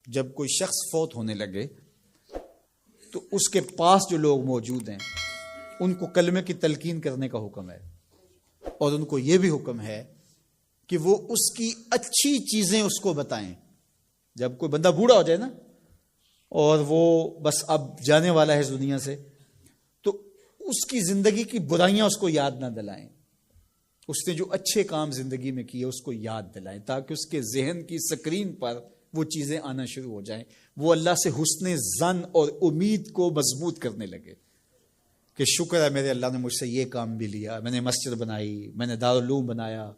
جب کوئی شخص فوت ہونے لگے تو اس کے پاس جو لوگ موجود ہیں ان کو کلمے کی تلقین کرنے کا حکم ہے، اور ان کو یہ بھی حکم ہے کہ وہ اس کی اچھی چیزیں اس کو بتائیں۔ جب کوئی بندہ بوڑھا ہو جائے نا اور وہ بس اب جانے والا ہے اس دنیا سے، تو اس کی زندگی کی برائیاں اس کو یاد نہ دلائیں، اس نے جو اچھے کام زندگی میں کیے اس کو یاد دلائیں، تاکہ اس کے ذہن کی سکرین پر وہ چیزیں آنا شروع ہو جائیں، وہ اللہ سے حسن ظن اور امید کو مضبوط کرنے لگے کہ شکر ہے میرے اللہ نے مجھ سے یہ کام بھی لیا، میں نے مسجد بنائی، میں نے دارالعلوم بنایا،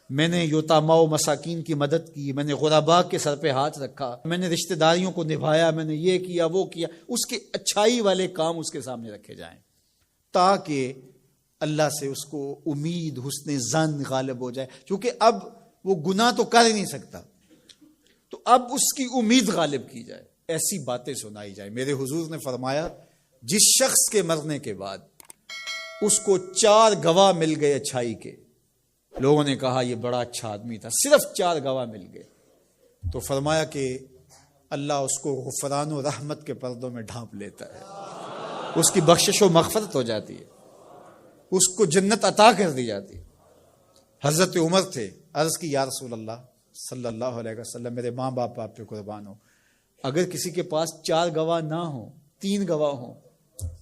میں نے یتاما و مساکین کی مدد کی، میں نے غرباء کے سر پہ ہاتھ رکھا، میں نے رشتہ داریوں کو نبھایا، میں نے یہ کیا وہ کیا۔ اس کے اچھائی والے کام اس کے سامنے رکھے جائیں تاکہ اللہ سے اس کو امید حسن ظن غالب ہو جائے، کیونکہ اب وہ گناہ تو کر ہی نہیں سکتا، تو اب اس کی امید غالب کی جائے، ایسی باتیں سنائی جائیں۔ میرے حضور نے فرمایا جس شخص کے مرنے کے بعد اس کو 4 گواہ مل گئے اچھائی کے، لوگوں نے کہا یہ بڑا اچھا آدمی تھا، صرف 4 گواہ مل گئے، تو فرمایا کہ اللہ اس کو غفران و رحمت کے پردوں میں ڈھانپ لیتا ہے، اس کی بخشش و مغفرت ہو جاتی ہے، اس کو جنت عطا کر دی جاتی ہے۔ حضرت عمر تھے، عرض کی یا رسول اللہ صلی اللہ علیہ وسلم، میرے ماں باپ آپ پہ قربان ہو، اگر کسی کے پاس 4 گواہ نہ ہوں، 3 گواہ ہوں،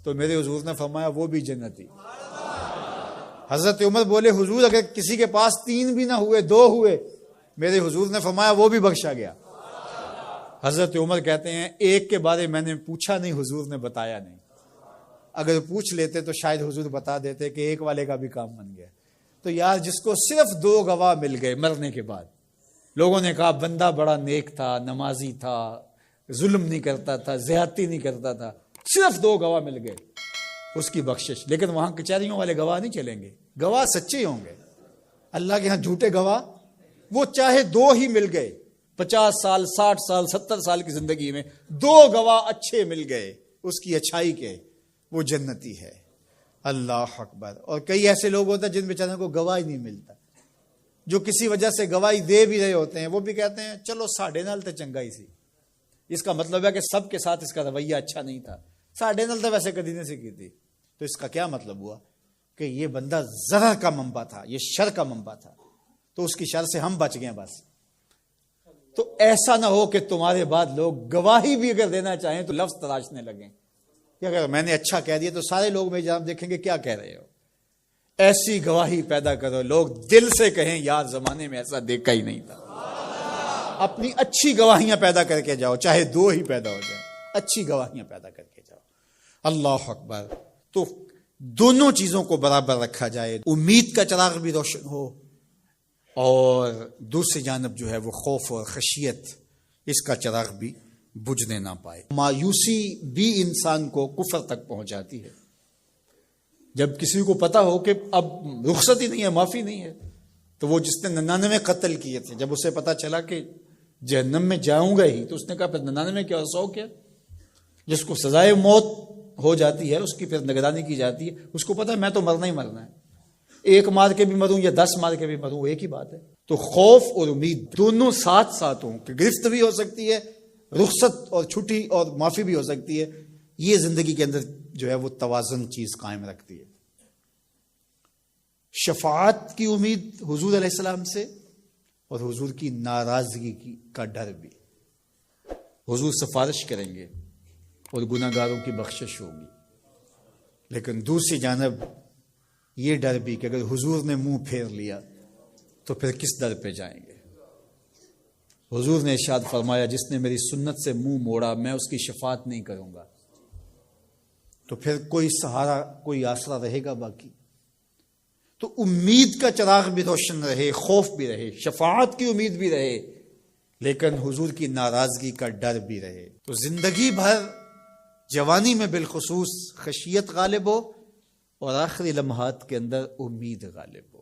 تو میرے حضور نے فرمایا وہ بھی جنتی۔ حضرت عمر بولے حضور اگر کسی کے پاس 3 بھی نہ ہوئے، 2 ہوئے، میرے حضور نے فرمایا وہ بھی بخشا گیا۔ حضرت عمر کہتے ہیں ایک کے بارے میں نے پوچھا نہیں، حضور نے بتایا نہیں، اگر پوچھ لیتے تو شاید حضور بتا دیتے کہ ایک والے کا بھی کام بن گیا۔ تو یار جس کو صرف 2 گواہ مل گئے مرنے کے بعد، لوگوں نے کہا بندہ بڑا نیک تھا، نمازی تھا، ظلم نہیں کرتا تھا، زیادتی نہیں کرتا تھا، صرف 2 گواہ مل گئے، اس کی بخشش۔ لیکن وہاں کچہریوں والے گواہ نہیں چلیں گے، گواہ سچے ہوں گے، اللہ کے ہاں جھوٹے گواہ، وہ چاہے 2 ہی مل گئے، 50 سال 60 سال 70 سال کی زندگی میں 2 گواہ اچھے مل گئے اس کی اچھائی کے، وہ جنتی ہے۔ اللہ اکبر۔ اور کئی ایسے لوگ ہوتے ہیں جن بیچاروں کو گواہ ہی نہیں ملتا، جو کسی وجہ سے گواہی دے بھی رہے ہوتے ہیں، وہ بھی کہتے ہیں چلو ساڈے نال تے چنگا ہی سی۔ اس کا مطلب ہے کہ سب کے ساتھ اس کا رویہ اچھا نہیں تھا، ساڈے نال تو ویسے کدی نہیں سی کی تھی۔ تو اس کا کیا مطلب ہوا کہ یہ بندہ ضرر کا منبع تھا، یہ شر کا منبع تھا، تو اس کی شر سے ہم بچ گئے بس۔ تو ایسا نہ ہو کہ تمہارے بعد لوگ گواہی بھی اگر دینا چاہیں تو لفظ تراشنے لگیں کہ اگر میں نے اچھا کہہ دیا تو سارے لوگ میری جانب دیکھیں گے کیا کہہ رہے ہو۔ ایسی گواہی پیدا کرو لوگ دل سے کہیں یار زمانے میں ایسا دیکھا ہی نہیں تھا۔ اپنی اچھی گواہیاں پیدا کر کے جاؤ، چاہے 2 ہی پیدا ہو جائیں، اچھی گواہیاں پیدا کر کے جاؤ۔ اللہ اکبر۔ تو دونوں چیزوں کو برابر رکھا جائے، امید کا چراغ بھی روشن ہو اور دوسری جانب جو ہے وہ خوف اور خشیت، اس کا چراغ بھی بجھنے نہ پائے۔ مایوسی بھی انسان کو کفر تک پہنچ جاتی ہے۔ جب کسی کو پتا ہو کہ اب رخصت ہی نہیں ہے، معافی نہیں ہے، تو وہ جس نے 99 قتل کیے تھے، جب اسے پتا چلا کہ جہنم میں جاؤں گا ہی، تو اس نے کہا پھر 99 کیا 100 کیا؟ جس کو سزائے موت ہو جاتی ہے اس کی پھر نگرانی کی جاتی ہے، اس کو پتا ہے میں تو مرنا ہی مرنا ہے، 1 مار کے بھی مروں یا 10 مار کے بھی مروں، وہ ایک ہی بات ہے۔ تو خوف اور امید دونوں ساتھ ساتھ ہوں کہ گرفت بھی ہو سکتی ہے، رخصت اور چھٹی اور معافی بھی ہو سکتی ہے، یہ زندگی کے اندر جو ہے وہ توازن چیز قائم رکھتی ہے۔ شفاعت کی امید حضور علیہ السلام سے، اور حضور کی ناراضگی کا ڈر بھی۔ حضور سفارش کریں گے اور گناہ گاروں کی بخشش ہوگی، لیکن دوسری جانب یہ ڈر بھی کہ اگر حضور نے منہ پھیر لیا تو پھر کس در پہ جائیں گے۔ حضور نے ارشاد فرمایا جس نے میری سنت سے منہ موڑا میں اس کی شفاعت نہیں کروں گا، تو پھر کوئی سہارا کوئی آسرا رہے گا باقی؟ تو امید کا چراغ بھی روشن رہے، خوف بھی رہے، شفاعت کی امید بھی رہے، لیکن حضور کی ناراضگی کا ڈر بھی رہے، تو زندگی بھر جوانی میں بالخصوص خشیت غالب ہو اور آخری لمحات کے اندر امید غالب ہو۔